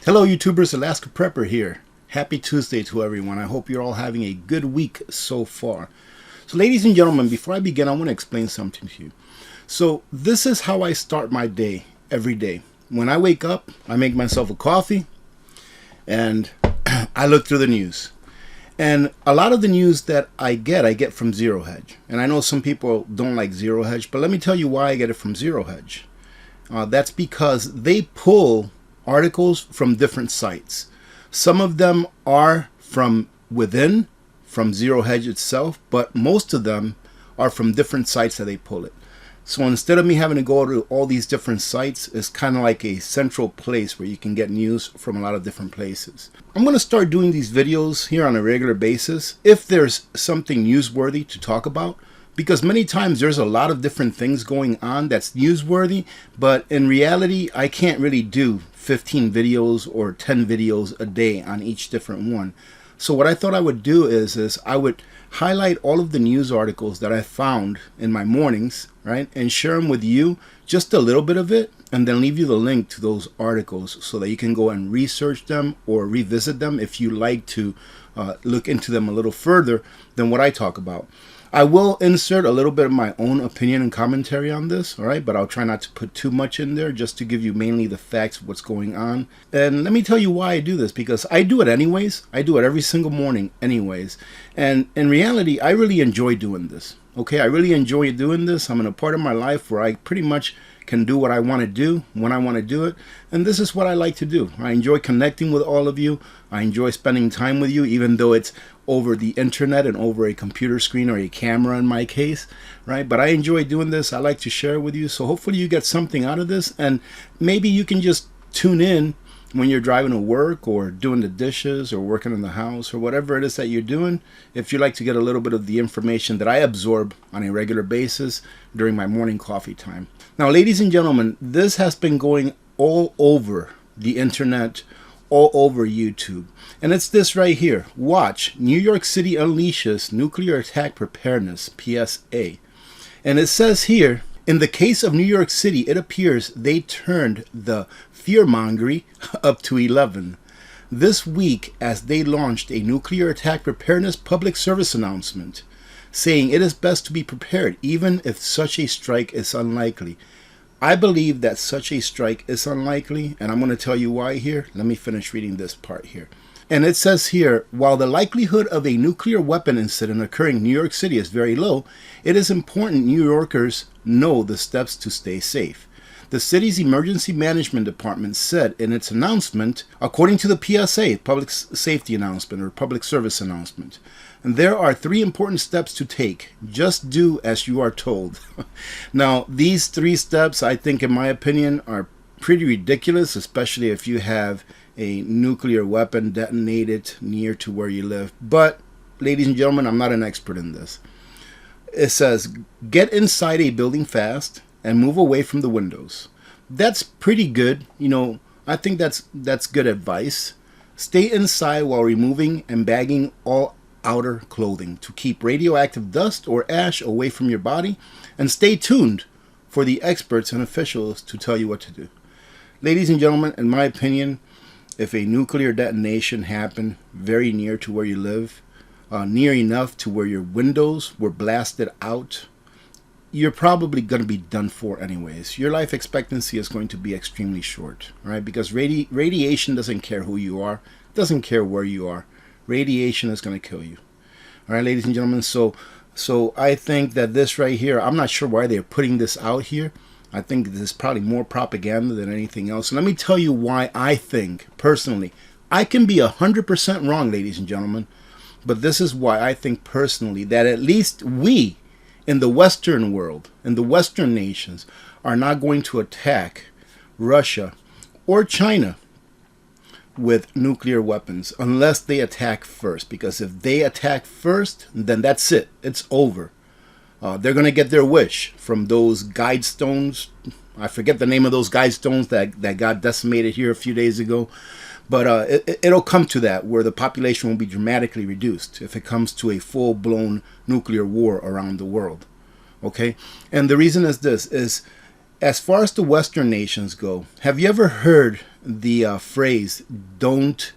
Hello YouTubers, Alaska Prepper here. Happy Tuesday to everyone. I hope you're all having a good week so far. So ladies and gentlemen, before I begin, I want to explain something to you. So this is how I start my day every day. When I wake up, I make myself a coffee and I look through the news. And a lot of the news that I get from Zero Hedge. And I know some people don't like Zero Hedge, but let me tell you why I get it from Zero Hedge. That's because they pull articles from different sites. Some of them are from within, from Zero Hedge itself, but most of them are from different sites that they pull it. So instead of me having to go to all these different sites, it's kind of like a central place where you can get news from a lot of different places. I'm going to start doing these videos here on a regular basis if there's something newsworthy to talk about. Because many times there's a lot of different things going on that's newsworthy, but in reality, I can't really do 15 videos or 10 videos a day on each different one. So what I thought I would do is I would highlight all of the news articles that I found in my mornings, right? And share them with you, just a little bit of it, and then leave you the link to those articles so that you can go and research them or revisit them if you like to look into them a little further than what I talk about. I will insert a little bit of my own opinion and commentary on this, all right? But I'll try not to put too much in there, just to give you mainly the facts of what's going on. And let me tell you why I do this, because I do it anyways. I do it every single morning anyways. And in reality, I really enjoy doing this, okay? I really enjoy doing this. I'm in a part of my life where I pretty much can do what I want to do when I want to do it, and this is what I like to do. I enjoy connecting with all of you. I enjoy spending time with you, even though it's over the internet and over a computer screen or a camera in my case, right? But I enjoy doing this. I like to share it with you, so hopefully you get something out of this, and maybe you can just tune in when you're driving to work or doing the dishes or working in the house or whatever it is that you're doing, if you like to get a little bit of the information that I absorb on a regular basis during my morning coffee time. Now, ladies and gentlemen, this has been going all over the internet, all over YouTube. And it's this right here. Watch, New York City unleashes nuclear attack preparedness, PSA. And it says here, in the case of New York City, it appears they turned the fearmongery up to 11 this week as they launched a nuclear attack preparedness public service announcement, saying it is best to be prepared even if such a strike is unlikely. I believe that such a strike is unlikely, and I'm going to tell you why here. Let me finish reading this part here. And it says here, while the likelihood of a nuclear weapon incident occurring in New York City is very low, it is important New Yorkers know the steps to stay safe. The city's emergency management department said in its announcement, according to the PSA, public safety announcement or public service announcement, and there are 3 important steps to take. Just do as you are told. Now, these 3 steps, I think, in my opinion, are pretty ridiculous, especially if you have a nuclear weapon detonated near to where you live. But, ladies and gentlemen, I'm not an expert in this. It says, get inside a building fast and move away from the windows. That's pretty good. You know, I think that's good advice. Stay inside while removing and bagging all outer clothing to keep radioactive dust or ash away from your body, and stay tuned for the experts and officials to tell you what to do. Ladies and gentlemen, in my opinion, if a nuclear detonation happened very near to where you live, near enough to where your windows were blasted out, you're probably going to be done for anyways. Your life expectancy is going to be extremely short, right? Because radiation doesn't care who you are, doesn't care where you are. Radiation is going to kill you. All right, ladies and gentlemen. So I think that this right here, I'm not sure why they're putting this out here. I think this is probably more propaganda than anything else. And let me tell you why I think, personally, I can be 100% wrong, ladies and gentlemen, but this is why I think personally that at least we in the Western world, in the Western nations, are not going to attack Russia or China with nuclear weapons unless they attack first. Because if they attack first, then that's it. It's over. They're going to get their wish from those guide stones. I forget the name of those guide stones that got decimated here a few days ago. But it'll come to that, where the population will be dramatically reduced if it comes to a full-blown nuclear war around the world. Okay? And the reason is this, is as far as the Western nations go, have you ever heard the phrase, don't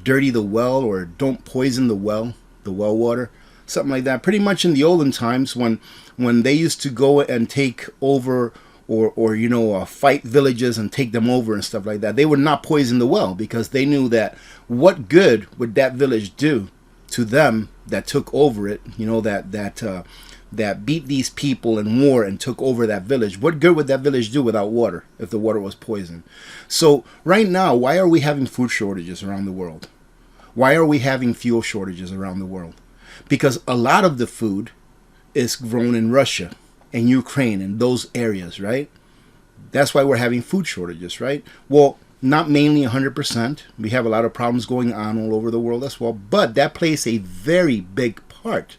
dirty the well, or don't poison the well water? Something like that. Pretty much in the olden times when they used to go and take over or fight villages and take them over and stuff like that, they would not poison the well, because they knew that what good would that village do to them that took over it, that beat these people in war and took over that village. What good would that village do without water if the water was poisoned? So right now, why are we having food shortages around the world? Why are we having fuel shortages around the world? Because a lot of the food is grown in Russia and Ukraine and those areas, right? That's why we're having food shortages, right? Well, not mainly 100%. We have a lot of problems going on all over the world as well, but that plays a very big part.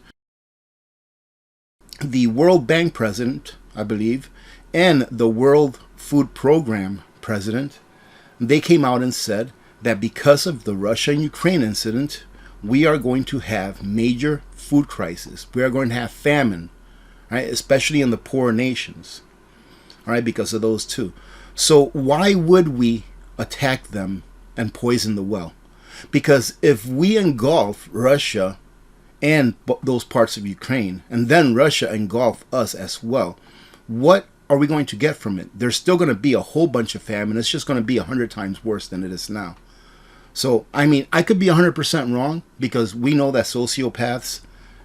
The World Bank president, I believe, and the World Food Program president, they came out and said that because of the Russia and Ukraine incident, we are going to have major food crisis. We are going to have famine, right? Especially in the poorer nations, all right, because of those two. So why would we attack them and poison the well? Because if we engulf Russia and those parts of Ukraine, and then Russia engulf us as well, what are we going to get from it? There's still going to be a whole bunch of famine. It's just going to be 100 times worse than it is now. So, I mean, I could be 100% wrong, because we know that sociopaths,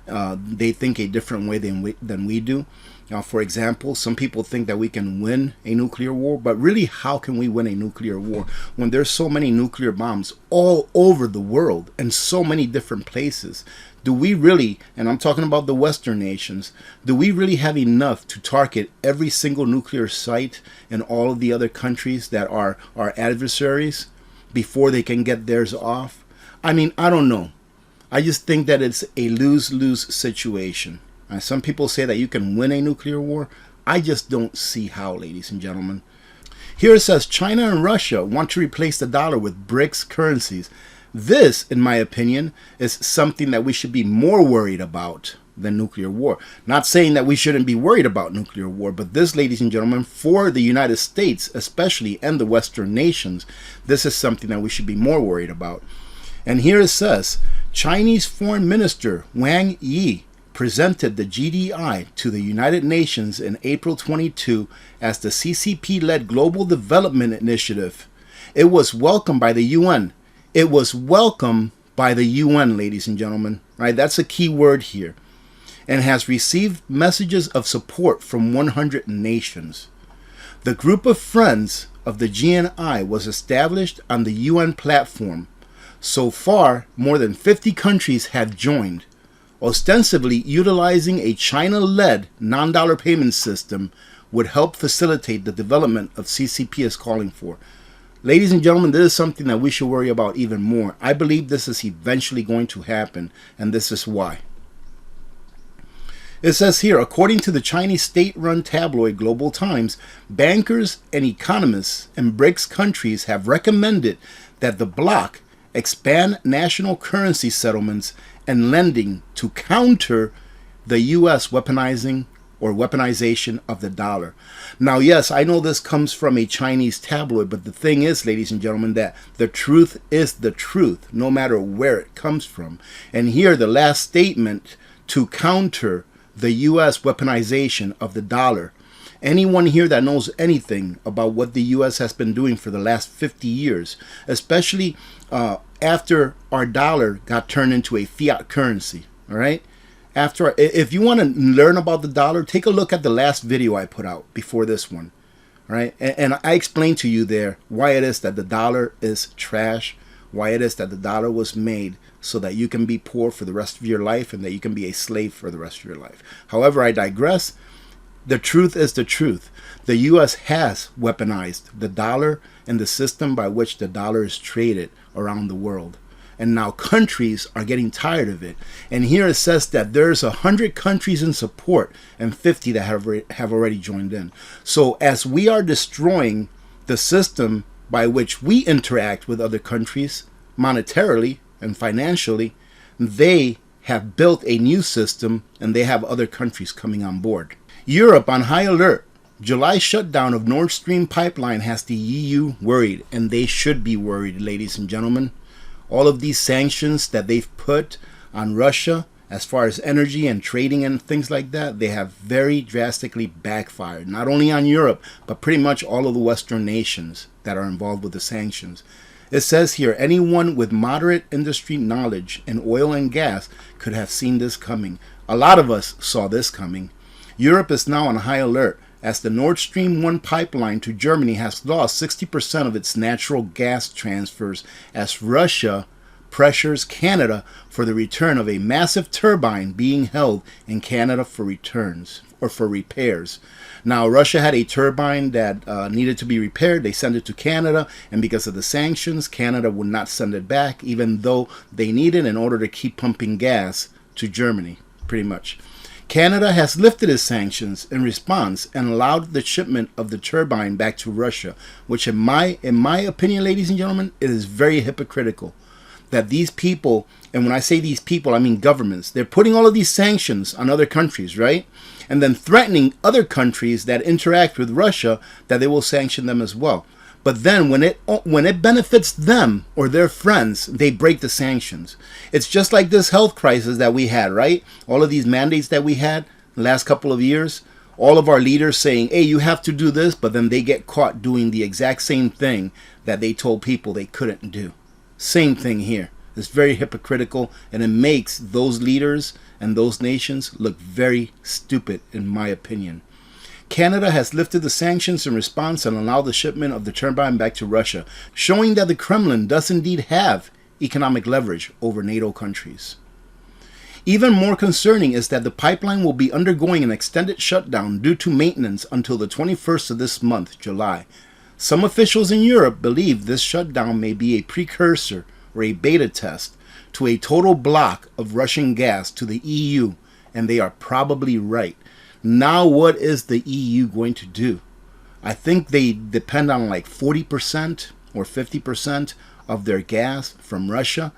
they think a different way than we do. Now, for example, some people think that we can win a nuclear war, but really, how can we win a nuclear war when there's so many nuclear bombs all over the world and so many different places? Do we really, and I'm talking about the Western nations, do we really have enough to target every single nuclear site in all of the other countries that are our adversaries before they can get theirs off? I mean, I don't know. I just think that it's a lose-lose situation. Some people say that you can win a nuclear war. I just don't see how, ladies and gentlemen. Here it says China and Russia want to replace the dollar with BRICS currencies. This, in my opinion, is something that we should be more worried about than nuclear war. Not saying that we shouldn't be worried about nuclear war, but this, ladies and gentlemen, for the United States especially, and the Western nations, this is something that we should be more worried about. And here it says, Chinese Foreign Minister Wang Yi presented the GDI to the United Nations in April 22 as the CCP-led Global Development Initiative. It was welcomed by the UN. It was welcomed by the UN, ladies and gentlemen. Right? That's a key word here. And has received messages of support from 100 nations. The group of friends of the GNI was established on the UN platform. So far, more than 50 countries have joined, ostensibly utilizing a China-led non-dollar payment system would help facilitate the development of CCP is calling for. Ladies and gentlemen, this is something that we should worry about even more. I believe this is eventually going to happen, and this is why. It says here, according to the Chinese state-run tabloid Global Times, bankers and economists in BRICS countries have recommended that the bloc expand national currency settlements and lending to counter the U.S. weaponization of the dollar. Now, yes, I know this comes from a Chinese tabloid, but the thing is, ladies and gentlemen, that the truth is the truth, no matter where it comes from. And here, the last statement, to counter the U.S. weaponization of the dollar. Anyone here that knows anything about what the U.S. has been doing for the last 50 years, especially after our dollar got turned into a fiat currency, all right? If you want to learn about the dollar, take a look at the last video I put out before this one, all right? And I explained to you there why it is that the dollar is trash, why it is that the dollar was made so that you can be poor for the rest of your life and that you can be a slave for the rest of your life. However, I digress. The truth is the truth. The U.S. has weaponized the dollar and the system by which the dollar is traded around the world. And now countries are getting tired of it. And here it says that there's 100 countries in support and 50 that have already joined in. So as we are destroying the system by which we interact with other countries monetarily and financially, they have built a new system and they have other countries coming on board. Europe on high alert. July shutdown of Nord Stream pipeline has the EU worried, and they should be worried, ladies and gentlemen. All of these sanctions that they've put on Russia, as far as energy and trading and things like that, they have very drastically backfired. Not only on Europe, but pretty much all of the Western nations that are involved with the sanctions. It says here, anyone with moderate industry knowledge in oil and gas could have seen this coming. A lot of us saw this coming. Europe is now on high alert as the Nord Stream 1 pipeline to Germany has lost 60% of its natural gas transfers as Russia pressures Canada for the return of a massive turbine being held in Canada for returns or for repairs. Now, Russia had a turbine that needed to be repaired. They sent it to Canada, and because of the sanctions, Canada would not send it back, even though they need it in order to keep pumping gas to Germany, pretty much. Canada has lifted its sanctions in response and allowed the shipment of the turbine back to Russia, which in my opinion, ladies and gentlemen, it is very hypocritical. That these people, and when I say these people, I mean governments, they're putting all of these sanctions on other countries, right? And then threatening other countries that interact with Russia that they will sanction them as well. But then when it benefits them or their friends, they break the sanctions. It's just like this health crisis that we had, right? All of these mandates that we had the last couple of years, all of our leaders saying, hey, you have to do this, but then they get caught doing the exact same thing that they told people they couldn't do. Same thing here. It's very hypocritical, and it makes those leaders and those nations look very stupid, in my opinion. Canada has lifted the sanctions in response and allowed the shipment of the turbine back to Russia, showing that the Kremlin does indeed have economic leverage over NATO countries. Even more concerning is that the pipeline will be undergoing an extended shutdown due to maintenance until the 21st of this month, July. Some officials in Europe believe this shutdown may be a precursor or a beta test to a total block of Russian gas to the EU, and they are probably right. Now what is the EU going to do? I think they depend on like 40% or 50% of their gas from Russia.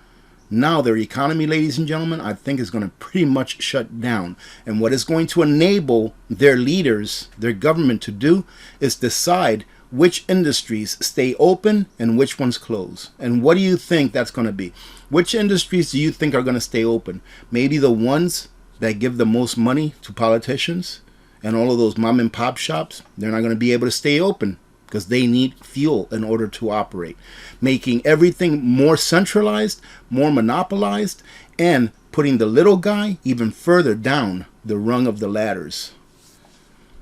Now their economy, ladies and gentlemen, I think is going to pretty much shut down. And what is going to enable their leaders, their government to do is decide which industries stay open and which ones close. And what do you think that's going to be? Which industries do you think are going to stay open? Maybe the ones that give the most money to politicians and all of those mom and pop shops. They're not going to be able to stay open because they need fuel in order to operate, making everything more centralized, more monopolized, and putting the little guy even further down the rung of the ladders.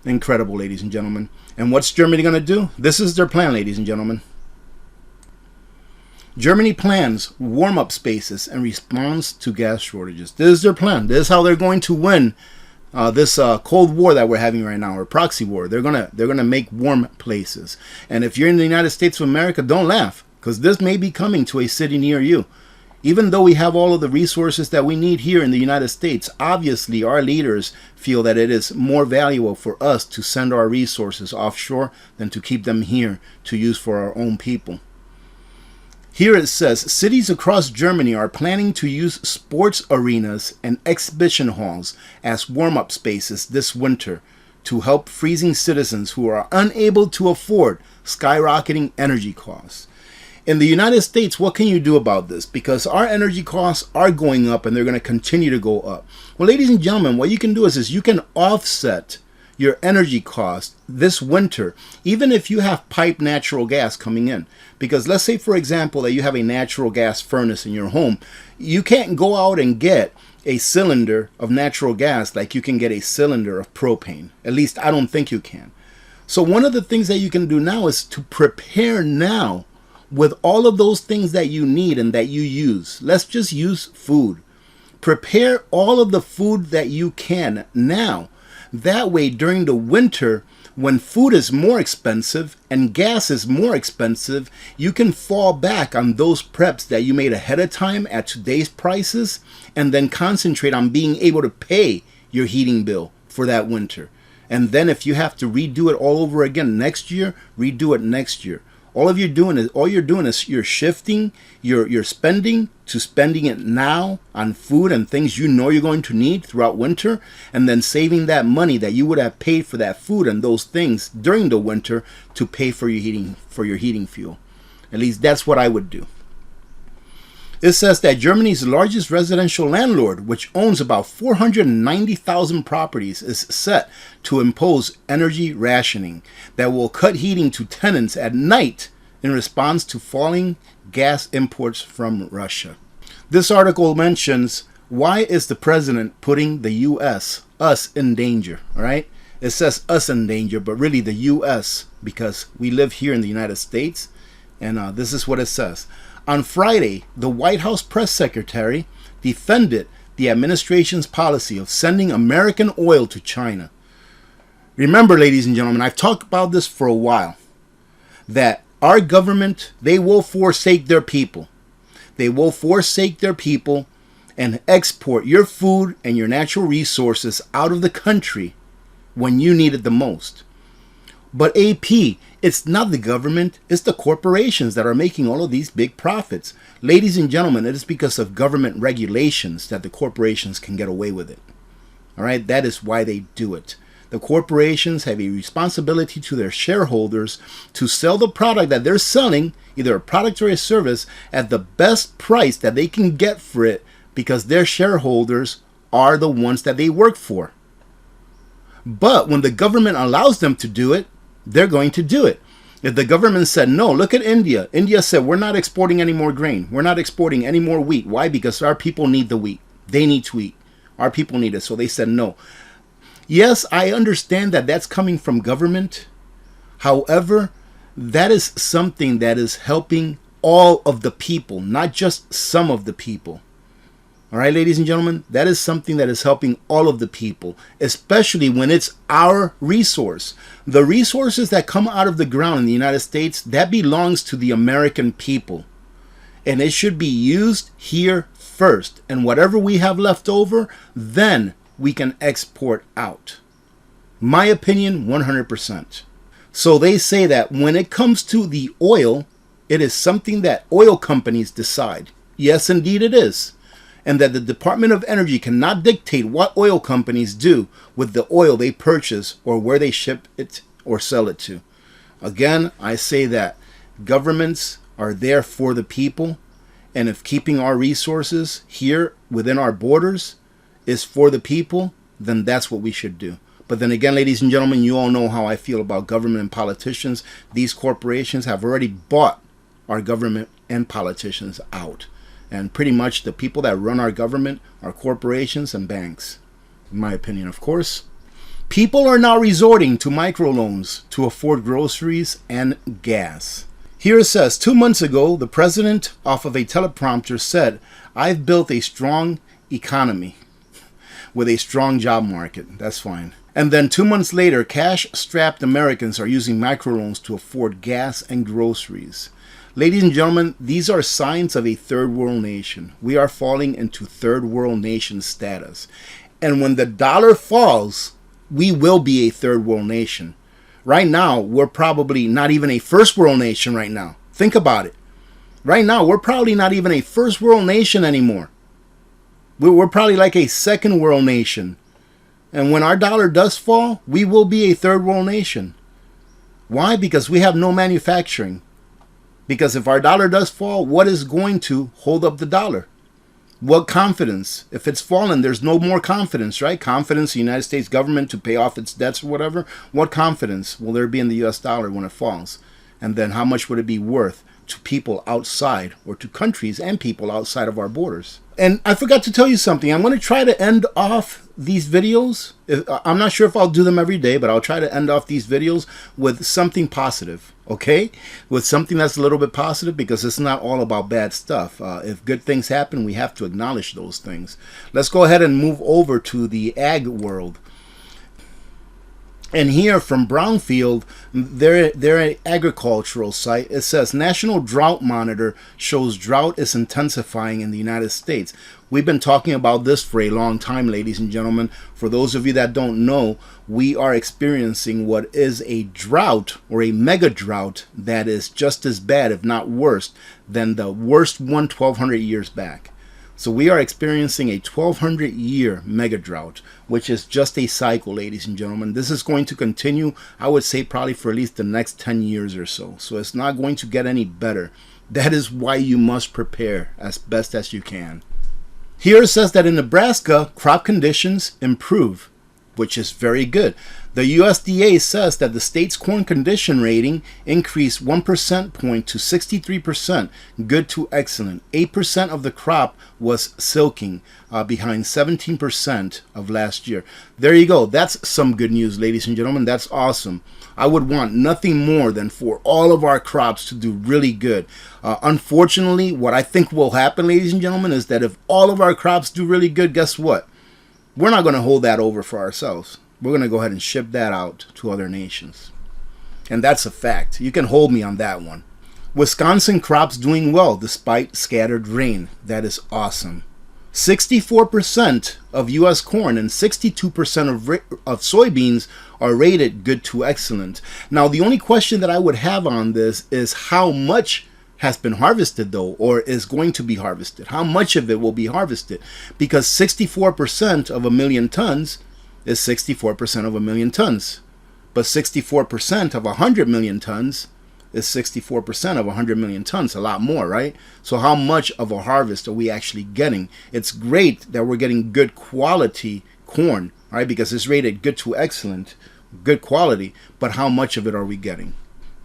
Incredible, ladies and gentlemen. And what's Germany going to do? This is their plan, ladies and gentlemen. Germany plans warm-up spaces in response to gas shortages. This is their plan. This is how they're going to win this Cold War that we're having right now, or proxy war. They're gonna make warm places. And if you're in the United States of America, don't laugh, because this may be coming to a city near you. Even though we have all of the resources that we need here in the United States, obviously our leaders feel that it is more valuable for us to send our resources offshore than to keep them here to use for our own people. Here it says, cities across Germany are planning to use sports arenas and exhibition halls as warm-up spaces this winter to help freezing citizens who are unable to afford skyrocketing energy costs. In the United States, what can you do about this? Because our energy costs are going up and they're going to continue to go up. Well, ladies and gentlemen, what you can do is you can offset your energy cost this winter, even if you have piped natural gas coming in. Because let's say, for example, that you have a natural gas furnace in your home. You can't go out and get a cylinder of natural gas like you can get a cylinder of propane. At least I don't think you can. So one of the things that you can do now is to prepare now with all of those things that you need and that you use. Let's just use food. Prepare all of the food that you can now. That way, during the winter, when food is more expensive and gas is more expensive, you can fall back on those preps that you made ahead of time at today's prices and then concentrate on being able to pay your heating bill for that winter. And then if you have to redo it all over again next year, redo it next year. All you're doing is you're shifting your spending to spending it now on food and things you know you're going to need throughout winter, and then saving that money that you would have paid for that food and those things during the winter to pay for your heating fuel. At least that's what I would do. It says that Germany's largest residential landlord, which owns about 490,000 properties, is set to impose energy rationing that will cut heating to tenants at night in response to falling gas imports from Russia. This article mentions, why is the president putting the U.S., us, in danger? All right? It says us in danger, but really the U.S., because we live here in the United States, and this is what it says. On Friday, the White House press secretary defended the administration's policy of sending American oil to China. Remember, ladies and gentlemen, I've talked about this for a while, that our government, they will forsake their people. They will forsake their people and export your food and your natural resources out of the country when you need it the most. But AP, it's not the government, it's the corporations that are making all of these big profits. Ladies and gentlemen, it is because of government regulations that the corporations can get away with it. All right, that is why they do it. The corporations have a responsibility to their shareholders to sell the product that they're selling, either a product or a service, at the best price that they can get for it, because their shareholders are the ones that they work for. But when the government allows them to do it, they're going to do it. If the government said no, look at India. India said, we're not exporting any more grain. We're not exporting any more wheat. Why? Because our people need the wheat. They need to eat. Our people need it. So they said no. Yes, I understand that that's coming from government. However, that is something that is helping all of the people, not just some of the people. All right, ladies and gentlemen, that is something that is helping all of the people, especially when it's our resource. The resources that come out of the ground in the United States, that belongs to the American people. And it should be used here first. And whatever we have left over, then we can export out. My opinion, 100%. So they say that when it comes to the oil, it is something that oil companies decide. Yes, indeed it is. And that the Department of Energy cannot dictate what oil companies do with the oil they purchase or where they ship it or sell it to. Again, I say that governments are there for the people, and if keeping our resources here within our borders is for the people, then that's what we should do. But then again, ladies and gentlemen, you all know how I feel about government and politicians. These corporations have already bought our government and politicians out. And pretty much the people that run our government are corporations and banks, in my opinion, of course. People are now resorting to microloans to afford groceries and gas. Here it says, 2 months ago, the president, off of a teleprompter, said, I've built a strong economy with a strong job market. That's fine. And then 2 months later, cash-strapped Americans are using microloans to afford gas and groceries. Ladies and gentlemen, these are signs of a third world nation. We are falling into third world nation status. And when the dollar falls, we will be a third world nation. Right now, we're probably not even a first world nation right now. Think about it. Right now, we're probably not even a first world nation anymore. We're probably like a second world nation. And when our dollar does fall, we will be a third world nation. Why? Because we have no manufacturing. Because if our dollar does fall, what is going to hold up the dollar? What confidence? If it's fallen, there's no more confidence, right? Confidence in the United States government to pay off its debts or whatever. What confidence will there be in the US dollar when it falls? And then how much would it be worth to people outside, or to countries and people outside of our borders? And I forgot to tell you something. I'm going to try to end off these videos. I'm not sure if I'll do them every day, but I'll try to end off these videos with something positive, okay? With something that's a little bit positive, because it's not all about bad stuff. If good things happen, we have to acknowledge those things. Let's go ahead and move over to the ag world. And here from Brownfield, their agricultural site, it says National Drought Monitor shows drought is intensifying in the United States. We've been talking about this for a long time, ladies and gentlemen. For those of you that don't know, we are experiencing what is a drought or a mega drought that is just as bad, if not worse, than the worst one 1,200 years back. So we are experiencing a 1,200 year mega drought, which is just a cycle, ladies and gentlemen. This is going to continue, I would say, probably for at least the next 10 years or so. So it's not going to get any better. That is why you must prepare as best as you can. Here it says that in Nebraska, crop conditions improve, which is very good. The USDA says that the state's corn condition rating increased 1% point to 63%, good to excellent. 8% of the crop was silking, behind 17% of last year. There you go. That's some good news, ladies and gentlemen. That's awesome. I would want nothing more than for all of our crops to do really good. Unfortunately, what I think will happen, ladies and gentlemen, is that if all of our crops do really good, guess what? We're not going to hold that over for ourselves. We're going to go ahead and ship that out to other nations. And that's a fact. You can hold me on that one. Wisconsin crops doing well despite scattered rain. That is awesome. 64% of U.S. corn and 62% of soybeans are rated good to excellent. Now, the only question that I would have on this is how much has been harvested, though, or is going to be harvested. How much of it will be harvested? Because 64% of 1 million tons is 64% of 1 million tons. But 64% of 100 million tons is 64% of 100 million tons, a lot more, right? So how much of a harvest are we actually getting? It's great that we're getting good quality corn, right? Because it's rated good to excellent, good quality, but how much of it are we getting?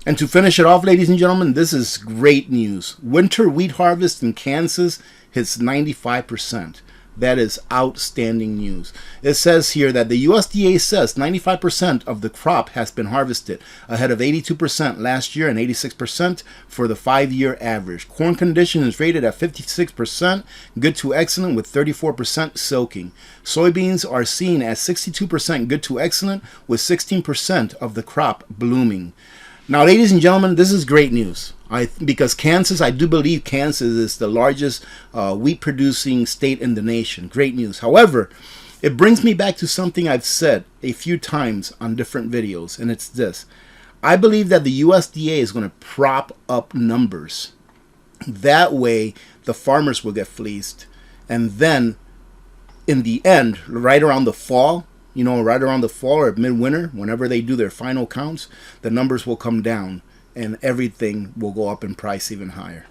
And to finish it off, ladies and gentlemen, this is great news. Winter wheat harvest in Kansas hits 95%. That is outstanding news. It says here that the USDA says 95% of the crop has been harvested, ahead of 82% last year and 86% for the 5-year average. Corn condition is rated at 56%, good to excellent, with 34% soaking. Soybeans are seen at 62% good to excellent, with 16% of the crop blooming. Now, ladies and gentlemen, this is great news. Because Kansas, I do believe Kansas is the largest wheat producing state in the nation. Great news. However, it brings me back to something I've said a few times on different videos, and it's this. I believe that the USDA is going to prop up numbers. That way, the farmers will get fleeced. And then, in the end, right around the fall, right around the fall or midwinter, whenever they do their final counts, the numbers will come down and everything will go up in price even higher.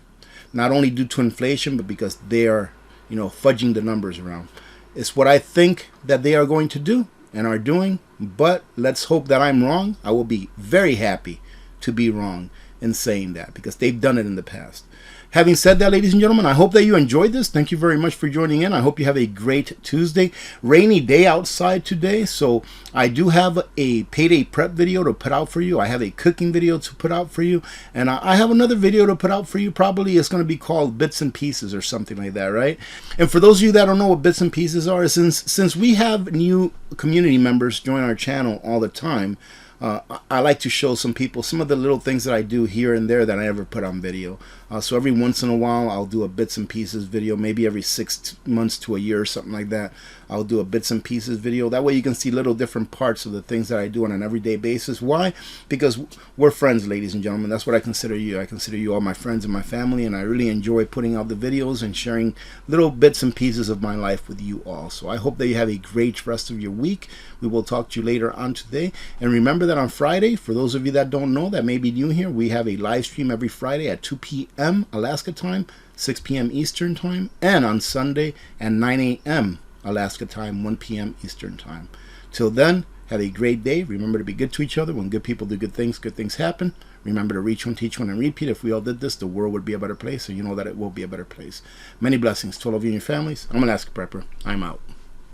Not only due to inflation, but because they are, fudging the numbers around. It's what I think that they are going to do and are doing, but let's hope that I'm wrong. I will be very happy to be wrong in saying that because they've done it in the past. Having said that, ladies and gentlemen, I hope that you enjoyed this. Thank you very much for joining in. I hope you have a great Tuesday. Rainy day outside today, so I do have a payday prep video to put out for you. I have a cooking video to put out for you, and I have another video to put out for you. Probably it's going to be called Bits and Pieces or something like that, right? And for those of you that don't know what Bits and Pieces are, since we have new community members join our channel all the time, I like to show some people some of the little things that I do here and there that I never put on video. So every once in a while, I'll do a bits and pieces video, maybe every 6 months to a year or something like that. I'll do a bits and pieces video. That way you can see little different parts of the things that I do on an everyday basis. Why? Because we're friends, ladies and gentlemen. That's what I consider you. I consider you all my friends and my family, and I really enjoy putting out the videos and sharing little bits and pieces of my life with you all. So I hope that you have a great rest of your week. We will talk to you later on today. And remember that on Friday, for those of you that don't know, that may be new here, we have a live stream every Friday at 2 p.m. Alaska time, 6 p.m. Eastern time, and on Sunday at 9 a.m. Alaska time, 1 p.m. Eastern time. Till then, have a great day. Remember to be good to each other. When good people do good things happen. Remember to reach one, teach one, and repeat. If we all did this, the world would be a better place, and you know that it will be a better place. Many blessings to all of you and your families. I'm Alaska Prepper. I'm out.